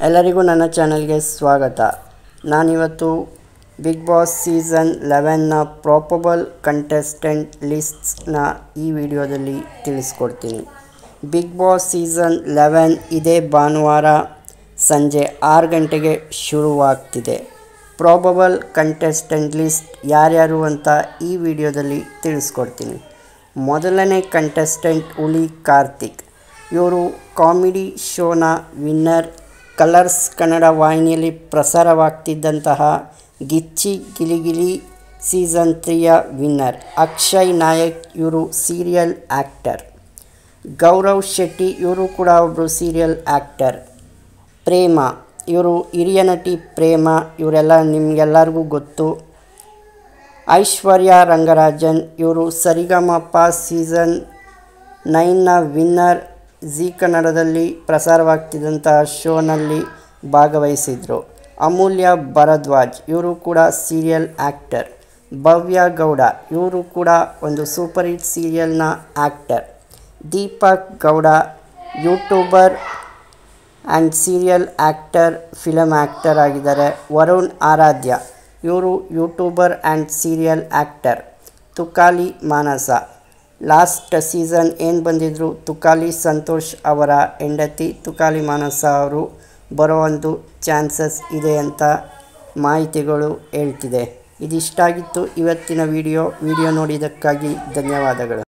ಎಲ್ಲರಿಗೂ ನನ್ನ ಚಾನಲ್ಗೆ ಸ್ವಾಗತ. ನಾನಿವತ್ತು ಬಿಗ್ ಬಾಸ್ ಸೀಸನ್ 11ನ ಪ್ರಾಬಬಲ್ ಕಂಟೆಸ್ಟೆಂಟ್ ಲಿಸ್ಟ್ಸ್ನ ಈ ವಿಡಿಯೋದಲ್ಲಿ ತಿಳಿಸ್ಕೊಡ್ತೀನಿ. ಬಿಗ್ ಬಾಸ್ ಸೀಸನ್ 11 ಇದೇ ಭಾನುವಾರ ಸಂಜೆ 6 ಗಂಟೆಗೆ ಶುರುವಾಗ್ತಿದೆ. ಪ್ರಾಬಬಲ್ ಕಂಟೆಸ್ಟೆಂಟ್ ಲಿಸ್ಟ್ ಯಾರ್ಯಾರು ಅಂತ ಈ ವಿಡಿಯೋದಲ್ಲಿ ತಿಳಿಸ್ಕೊಡ್ತೀನಿ. ಮೊದಲನೇ ಕಂಟೆಸ್ಟೆಂಟ್ ಹುಲಿ ಕಾರ್ತಿಕ್. ಇವರು ಕಾಮಿಡಿ ಶೋನ ವಿನ್ನರ್. ಕಲರ್ಸ್ ಕನ್ನಡ ವಾಹಿನಿಯಲ್ಲಿ ಪ್ರಸಾರವಾಗ್ತಿದ್ದಂತಹ ಗಿಚ್ಚಿ ಗಿಲಿಗಿಲಿ ಸೀಸನ್ 3ಯ ವಿನ್ನರ್. ಅಕ್ಷಯ್ ನಾಯಕ್ ಇವರು ಸೀರಿಯಲ್ ಆ್ಯಕ್ಟರ್. ಗೌರವ್ ಶೆಟ್ಟಿ ಇವರು ಕೂಡ ಒಬ್ಬರು ಸೀರಿಯಲ್ ಆ್ಯಕ್ಟರ್. ಪ್ರೇಮ ಇವರು ಹಿರಿಯ ನಟಿ. ಪ್ರೇಮ ಇವರೆಲ್ಲ ನಿಮಗೆಲ್ಲರಿಗೂ ಗೊತ್ತು. ಐಶ್ವರ್ಯ ರಂಗರಾಜನ್ ಇವರು ಸರಿಗಮಪ ಸೀಸನ್ 9ನ ವಿನ್ನರ್. ಜೀ ಕನ್ನಡದಲ್ಲಿ ಪ್ರಸಾರವಾಗ್ತಿದ್ದಂತಹ ಶೋನಲ್ಲಿ ಭಾಗವಹಿಸಿದರು. ಅಮೂಲ್ಯ ಭರದ್ವಾಜ್ ಇವರು ಕೂಡ ಸೀರಿಯಲ್ ಆ್ಯಕ್ಟರ್. ಭವ್ಯ ಗೌಡ ಇವರು ಕೂಡ ಒಂದು ಸೂಪರ್ ಹಿಟ್ ಸೀರಿಯಲ್ನ actor. Deepak Gowda youtuber and serial actor, film actor ಆಗಿದ್ದಾರೆ. ವರುಣ್ ಆರಾಧ್ಯ ಇವರು youtuber and serial actor. Tukali Manasa last season ಏನು ಬಂದಿದ್ದರು, ತುಕಾಲಿ ಸಂತೋಷ್ ಅವರ ಹೆಂಡತಿ ತುಕಾಲಿ ಮಾನಸ ಅವರು ಬರೋ ಒಂದು ಚಾನ್ಸಸ್ ಇದೆ ಅಂತ ಮಾಹಿತಿಗಳು ಹೇಳ್ತಿದೆ. ಇದಿಷ್ಟಾಗಿತ್ತು ಇವತ್ತಿನ ವಿಡಿಯೋ ನೋಡಿದ್ದಕ್ಕಾಗಿ ಧನ್ಯವಾದಗಳು.